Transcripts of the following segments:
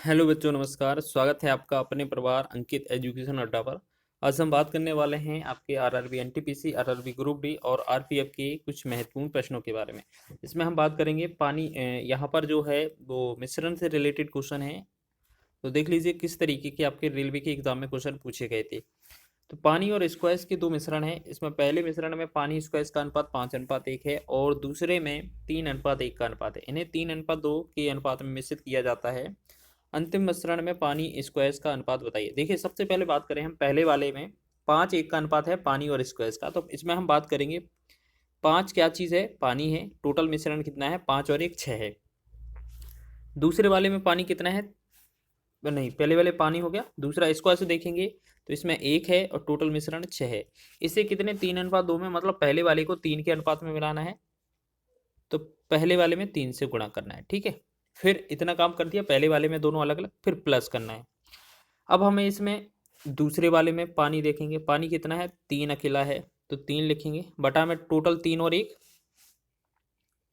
Hello बच्चों, नमस्कार। स्वागत है आपका अपने परिवार अंकित एजुकेशन अड्डा पर। आज हम बात करने वाले हैं आपके RRB NTPC, RRB group D और आरपीएफ के कुछ महत्वपूर्ण प्रश्नों के बारे में। इसमें हम बात करेंगे पानी। यहाँ पर जो है वो मिश्रण से रिलेटेड क्वेश्चन है। तो देख लीजिए किस तरीके के आपके रेलवे के एग्जाम में क्वेश्चन पूछे गए थे। तो पानी और स्क्वैश के दो मिश्रण हैं। इसमें पहले मिश्रण में पानी स्क्वैश का अनुपात 5:1 है और दूसरे में 3:1 का अनुपात है। इन्हें 3:2 के अनुपात में मिश्रित किया जाता है। अंतिम मिश्रण में पानी स्क्वैश का अनुपात बताइए। देखिए, सबसे पहले बात करें हम पहले वाले में 5:1 का अनुपात है पानी और स्क्वैश का। तो इसमें हम बात करेंगे 5 क्या चीज़ है, पानी है। टोटल मिश्रण कितना है, 5 और 1 6 है। दूसरे वाले में पानी कितना है, नहीं, पहले वाले पानी हो गया। दूसरा स्क्वायर से देखेंगे तो इसमें 1 है और टोटल मिश्रण 6 है। इसे कितने 3:2 में, मतलब पहले वाले को 3 के अनुपात में मिलाना है। तो पहले वाले में 3 से गुणा करना है, ठीक है। फिर इतना काम कर दिया पहले वाले में, दोनों अलग अलग, फिर प्लस करना है। अब हमें इसमें दूसरे वाले में पानी देखेंगे। पानी कितना है, 3 अकेला है तो 3 लिखेंगे। बटा में टोटल 3 और 1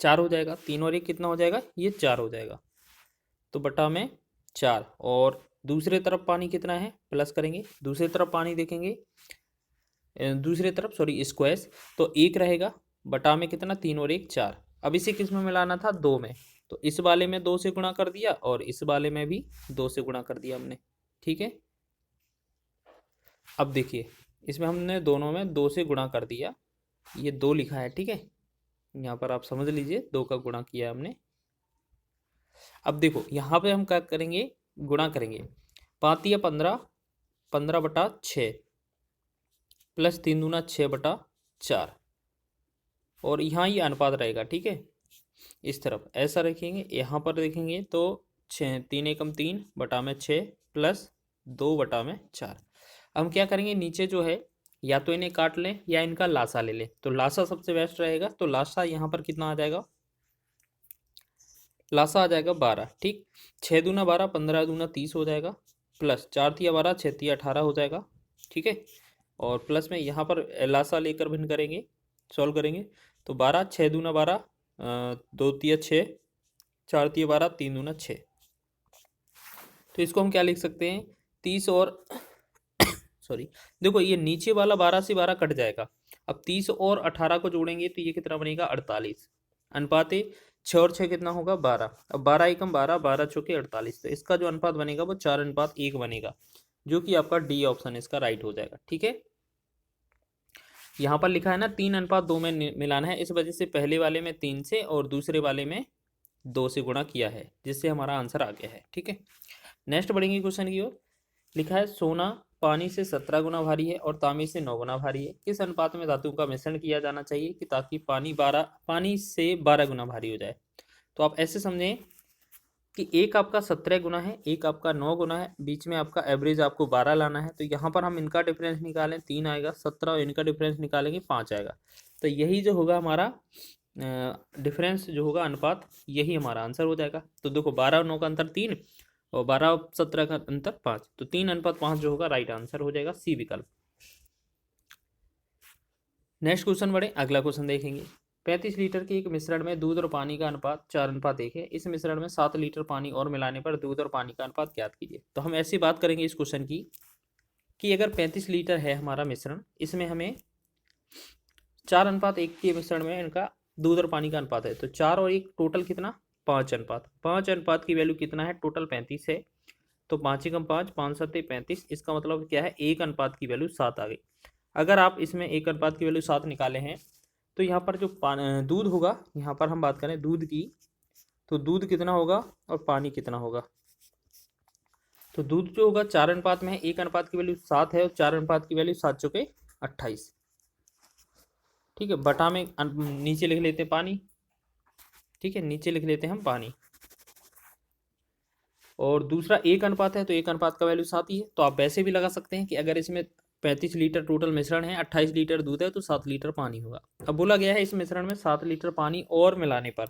4 हो जाएगा। 3 और 1 कितना हो जाएगा, ये 4 हो जाएगा। तो बटा में 4। और दूसरे तरफ पानी कितना है, प्लस करेंगे। दूसरी तरफ पानी देखेंगे, दूसरी तरफ सॉरी स्क्वायर, तो 1 रहेगा। बटा में कितना, 3 और 1 4। अब इसे किस में मिलाना था, 2 में। तो इस वाले में 2 से गुणा कर दिया और इस वाले में भी 2 से गुणा कर दिया हमने, ठीक है। अब देखिए, इसमें हमने दोनों में 2 से गुणा कर दिया। ये 2 लिखा है, ठीक है। यहाँ पर आप समझ लीजिए 2 का गुणा किया हमने। अब देखो यहाँ पे हम क्या करेंगे, गुणा करेंगे। 5 या 15, 15/6 प्लस 3 दूना 6/4। और यहाँ ये अनुपात रहेगा, ठीक है। इस तरफ ऐसा रखेंगे। यहाँ पर देखेंगे तो 6 3 एकम 3 बटा में 6 प्लस 2 बटा में 4। अब हम क्या करेंगे, नीचे जो है या तो इन्हें काट लें या इनका लासा ले लें। तो लासा सबसे बेस्ट रहेगा। तो लासा यहाँ पर कितना आ जाएगा, लासा आ जाएगा 12, ठीक। 6 दूना 12, 15 दूना 30 हो जाएगा। प्लस 4 तिया 12, 6 तिया 18 हो जाएगा, ठीक है। और प्लस में यहाँ पर लासा लेकर भिन्न करेंगे, सॉल्व करेंगे। तो 12, 6 दूना 12, 2 तिया 6, 4 तिया 12, 3 दूना 6। तो इसको हम क्या लिख सकते हैं, 30 और सॉरी, देखो ये नीचे वाला 12 से 12 कट जाएगा। अब 30 और 18 को जोड़ेंगे तो ये कितना बनेगा, 48। अनुपात 6 और 6 कितना होगा, 12। अब 12 एकम 12, 12 चौके 48। तो इसका जो अनुपात बनेगा वो 4:1 बनेगा, जो कि आपका डी ऑप्शन इसका राइट हो जाएगा, ठीक है। यहाँ पर लिखा है ना 3:2 में मिलाना है, इस वजह से पहले वाले में 3 से और दूसरे वाले में 2 से गुणा किया है, जिससे हमारा आंसर आ गया है, ठीक है। नेक्स्ट बढ़ेंगे क्वेश्चन की ओर। लिखा है सोना पानी से 17 गुना भारी है और तांबे से 9 गुना भारी है। किस अनुपात में धातु का मिश्रण किया जाना चाहिए कि ताकि पानी से 12 गुना भारी हो जाए। तो आप ऐसे समझें कि एक आपका 17 गुना है, एक आपका 9 गुना है, बीच में आपका एवरेज आपको 12 लाना है। तो यहाँ पर हम इनका डिफरेंस निकालें, 3 आएगा। 17 और इनका डिफरेंस निकालेंगे, 5 आएगा। तो यही जो होगा हमारा डिफरेंस जो होगा, अनुपात, यही हमारा आंसर हो जाएगा। तो देखो 12 और 9 का अंतर 3 और 12 और 17 का अंतर 5। तो 3:5 जो होगा राइट आंसर हो जाएगा, सी विकल्प। नेक्स्ट क्वेश्चन बढ़े, अगला क्वेश्चन देखेंगे। 35 लीटर के एक मिश्रण में दूध और पानी का अनुपात 4:1 है। इस मिश्रण में 7 लीटर पानी और मिलाने पर दूध और पानी का अनुपात ज्ञात कीजिए। तो हम ऐसी बात करेंगे इस क्वेश्चन की कि अगर 35 लीटर है हमारा मिश्रण, इसमें हमें 4:1 के मिश्रण में इनका दूध और पानी का अनुपात है। तो 4 और 1 टोटल कितना, 5 अनुपात की वैल्यू कितना है, टोटल 35 है। तो 5 एकम 5, 5 सत्ते 35। इसका मतलब क्या है, 1 अनुपात की वैल्यू 7 आ गई। अगर आप इसमें 1 अनुपात की वैल्यू 7 निकाले हैं तो यहाँ पर जो दूध होगा, यहाँ पर हम बात करें दूध की, तो दूध कितना होगा और पानी कितना होगा। तो दूध जो होगा 4 अनुपात में है, 1 अनुपात की वैल्यू 7 है और 4 अनुपात की वैल्यू 7 चौके 28, ठीक है। बटा में नीचे लिख लेते हैं पानी, ठीक है, नीचे लिख लेते हैं हम पानी। और दूसरा 1 अनुपात है तो 1 अनुपात का वैल्यू 7 ही है। तो आप वैसे भी लगा सकते हैं कि अगर इसमें 35 लीटर टोटल मिश्रण है, 28 लीटर दूध है, तो 7 लीटर पानी होगा। अब बोला गया है इस मिश्रण में 7 लीटर पानी और मिलाने पर,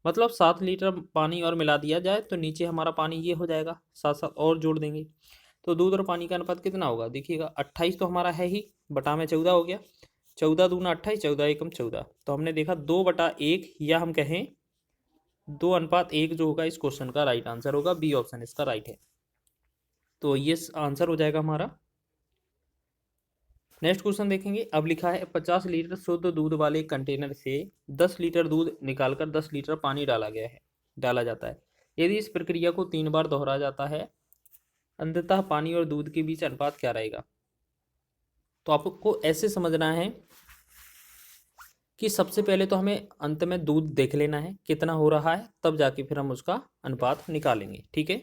मतलब 7 लीटर पानी और मिला दिया जाए तो नीचे हमारा पानी ये हो जाएगा, 7 और जोड़ देंगे। तो दूध और पानी का अनुपात कितना होगा, देखिएगा 28 तो हमारा है ही, बटा में 14 हो गया। 14 दूना 28, 14 एकम 14। तो हमने देखा 2/1, या हम कहें 2:1 जो होगा इस क्वेश्चन का राइट आंसर होगा। बी ऑप्शन इसका राइट है। तो ये आंसर हो जाएगा हमारा। नेक्स्ट क्वेश्चन देखेंगे। अब लिखा है 50 लीटर शुद्ध दूध वाले कंटेनर से 10 लीटर दूध निकालकर 10 लीटर पानी डाला जाता है। यदि इस प्रक्रिया को 3 बार दोहराया जाता है, अंततः पानी और दूध के बीच अनुपात क्या रहेगा? तो आपको ऐसे समझना है कि सबसे पहले तो हमें अंत में दूध देख लेना है कितना हो रहा है, तब जाके फिर हम उसका अनुपात निकालेंगे। ठीक है,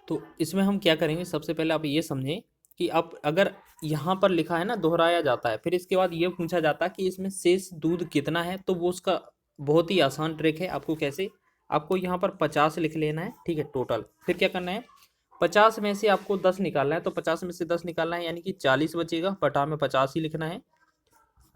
तो इसमें हम क्या करेंगे, सबसे पहले आप ये समझें कि आप अगर यहाँ पर लिखा है ना दोहराया जाता है, फिर इसके बाद ये पूछा जाता है कि इसमें शेष दूध कितना है, तो वो उसका बहुत ही आसान ट्रिक है। आपको कैसे, आपको यहाँ पर 50 लिख लेना है। ठीक है, टोटल फिर क्या करना है, 50 में से आपको 10 निकालना है, तो 50 में से 10 निकालना है यानी कि 40 बचेगा, बटा में 50 ही लिखना है।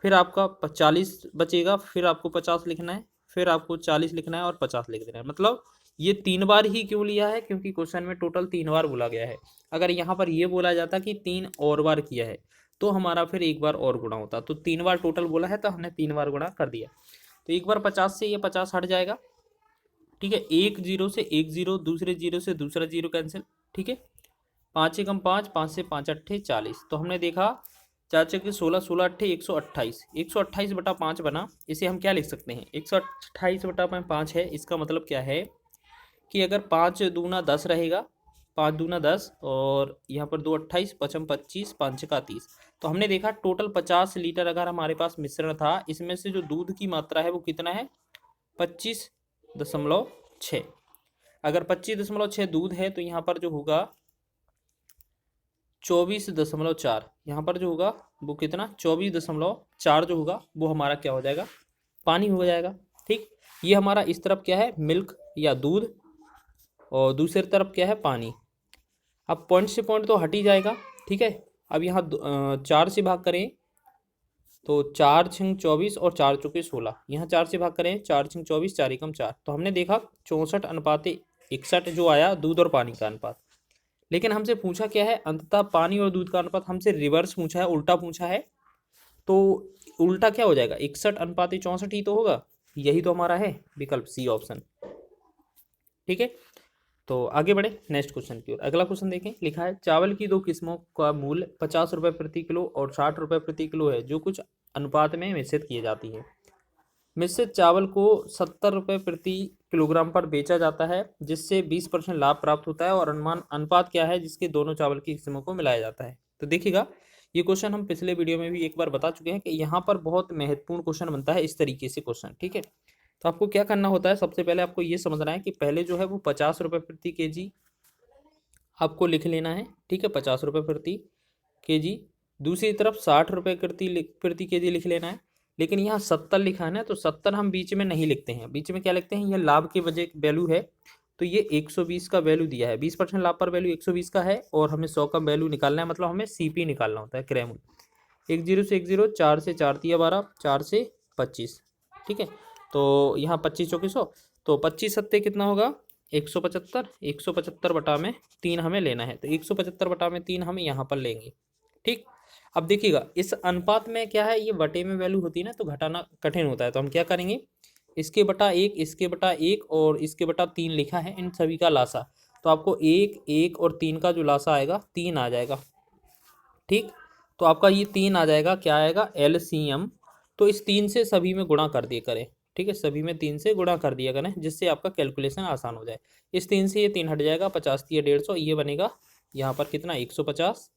फिर आपका 40 बचेगा, फिर आपको 50 लिखना है, फिर आपको 40 लिखना है और 50 लिख देना है। मतलब ये 3 बार ही क्यों लिया है, क्योंकि क्वेश्चन में टोटल 3 बार बोला गया है। अगर यहाँ पर ये बोला जाता कि 3 और बार किया है तो हमारा फिर 1 बार और गुणा होता। तो 3 बार टोटल बोला है तो हमने 3 बार गुणा कर दिया। तो एक बार 50 से ये 50 हट जाएगा। ठीक है, एक जीरो से एक जीरो, दूसरे जीरो से दूसरा जीरो कैंसिल। ठीक है, 5 एकम 5, 5 से 5 अट्ठे 40। तो हमने देखा 4 चौके 16, 16 अट्ठे 128, 128 बटा 5 बना। इसे हम क्या लिख सकते हैं, 128 बटा 5 है। इसका मतलब क्या है कि अगर 5 दूना 10 रहेगा, 5 दूना 10 और यहाँ पर 2 28, 5 25, 5 का 30। तो हमने देखा टोटल 50 लीटर अगर हमारे पास मिश्रण था, इसमें से जो दूध की मात्रा है वो कितना है, 25.6। अगर 25.6 दूध है तो यहाँ पर जो होगा 24.4, यहाँ पर जो होगा वो कितना 24.4 जो होगा वो हमारा क्या हो जाएगा, पानी हो जाएगा। ठीक, ये हमारा इस तरफ क्या है, मिल्क या दूध, और दूसरी तरफ क्या है, पानी। अब पॉइंट से पॉइंट तो हट ही जाएगा। ठीक है, अब यहाँ 4 से भाग करें तो 4 छिंग 24 और 4 चौके 16, यहाँ 4 से भाग करें 4 छिंग 24, 4 एकम 4। तो हमने देखा 64:61 जो आया दूध और पानी का अनुपात। लेकिन हमसे पूछा क्या है, अंततः पानी और दूध का अनुपात हमसे रिवर्स पूछा है, उल्टा पूछा है। तो उल्टा क्या हो जाएगा, 61:64 ही तो होगा। यही तो हमारा है विकल्प सी ऑप्शन। ठीक है, तो आगे बढ़े नेक्स्ट क्वेश्चन की ओर। अगला क्वेश्चन देखें। लिखा है चावल की 2 किस्मों का मूल्य 50 रुपये प्रति किलो और 60 रुपये प्रति किलो है, जो कुछ अनुपात में मिश्रित की जाती है। मिश्रित चावल को 70 रुपये प्रति किलोग्राम पर बेचा जाता है, जिससे 20% लाभ प्राप्त होता है, और अनुपात क्या है जिसके दोनों चावल की किस्मों को मिलाया जाता है। तो देखिएगा, ये क्वेश्चन हम पिछले वीडियो में भी एक बार बता चुके हैं कि यहाँ पर बहुत महत्वपूर्ण क्वेश्चन बनता है इस तरीके से क्वेश्चन। ठीक है, तो आपको क्या करना होता है, सबसे पहले आपको ये समझना है कि पहले जो है वो 50 रुपये प्रति केजी आपको लिख लेना है। ठीक है, 50 रुपये प्रति केजी। दूसरी तरफ 60 रुपये प्रति केजी लिख लेना है। लेकिन यहाँ 70 लिखा है ना, तो 70 हम बीच में नहीं लिखते हैं। बीच में क्या लिखते हैं, यह लाभ की वजह वैल्यू है, तो ये 120 का वैल्यू दिया है। 20% लाभ पर वैल्यू 120 का है, और हमें 100 का वैल्यू निकालना है, मतलब हमें सीपी निकालना होता है, क्रय। 1 जीरो से 1 जीरो, 4 से 4 तिया 12, 4 से 25। ठीक है, तो यहाँ 25 चौके 100, तो 25 सत्ते कितना होगा, 175। 175 बटा में 3 हमें लेना है, तो 175 बटा में 3 हम यहाँ पर लेंगे। ठीक, अब देखिएगा इस अनुपात में क्या है, ये बटे में वैल्यू होती है ना, तो घटाना कठिन होता है। तो हम क्या करेंगे, इसके बटा 1, इसके बटा 1 और इसके बटा 3 लिखा है, इन सभी का लासा। तो आपको 1, 1 और 3 का जो लासा आएगा 3 आ जाएगा। ठीक, तो आपका ये 3 आ जाएगा, क्या आएगा, LCM। तो इस 3 से सभी में गुणा कर दिया करें। ठीक है, सभी में 3 से गुणा कर दिया करें, जिससे आपका कैलकुलेशन आसान हो जाए। इस 3 से ये 3 हट जाएगा, 50 तिया 150, ये बनेगा यहाँ पर कितना 150,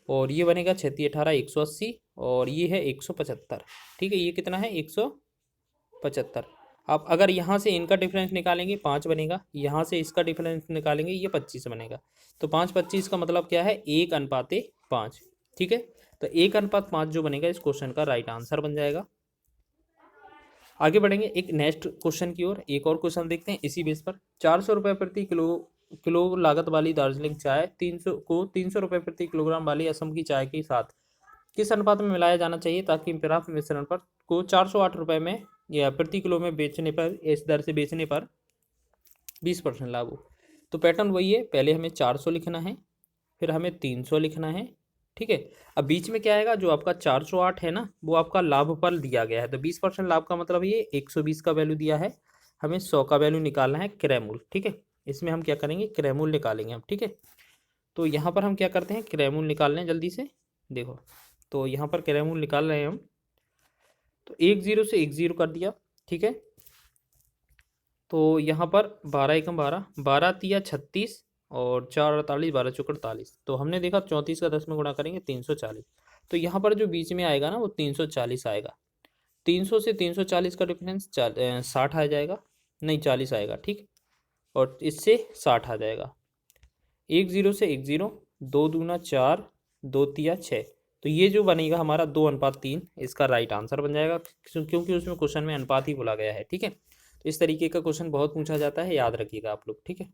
और ये बनेगा 6 तिया 18 180, और ये है 175। ठीक है, ये कितना है 175। आप अगर यहाँ से इनका डिफरेंस निकालेंगे 5 बनेगा, यहाँ से इसका डिफरेंस निकालेंगे ये 25 बनेगा। तो 5/25 का मतलब क्या है, 1:5। ठीक है, तो 1:5 जो बनेगा इस क्वेश्चन का राइट आंसर बन जाएगा। आगे बढ़ेंगे एक नेक्स्ट क्वेश्चन की ओर। एक और क्वेश्चन देखते हैं इसी बेस पर। 400 रुपये प्रति किलो लागत वाली दार्जिलिंग चाय 300 रुपये प्रति किलोग्राम वाली असम की चाय के साथ किस अनुपात में मिलाया जाना चाहिए, ताकि प्राप्त मिश्रण पर को 408 रुपये में या प्रति किलो में बेचने पर, इस दर से बेचने पर 20% लाभ हो। तो पैटर्न वही है, पहले हमें 400 लिखना है, फिर हमें 300 लिखना है। ठीक है। अब बीच में क्या आएगा, जो आपका 408 है ना, वो आपका लाभफल दिया गया है। तो 20% लाभ का मतलब ये 120 का वैल्यू दिया है, हमें 100 का वैल्यू निकालना है क्रय मूल्य। ठीक है, इसमें हम क्या करेंगे, क्रय मूल्य निकालेंगे हम। ठीक है, तो यहाँ पर हम क्या करते हैं, क्रय मूल्य निकाल लें जल्दी से। देखो, तो यहाँ पर क्रय मूल्य निकाल रहे हैं हम। तो 10 से 10 कर दिया। ठीक है, तो यहाँ पर 12 एकम 12, 12 तिया 36 और 4 48, 12 चौक 48। तो हमने देखा 34 का 10 में गुणा करेंगे 340। तो यहाँ पर जो बीच में आएगा ना वो 340 आएगा। 300 से 340 का डिफरेंस 60 आ जाएगा, नहीं 40 आएगा। ठीक, और इससे 60 आ जाएगा। 10 से 10, 2 दूना 4, 2 तिया 6। तो ये जो बनेगा हमारा 2:3, इसका राइट आंसर बन जाएगा, क्योंकि उसमें क्वेश्चन में अनुपात ही बोला गया है। ठीक है, तो इस तरीके का क्वेश्चन बहुत पूछा जाता है, याद रखिएगा आप लोग। ठीक है।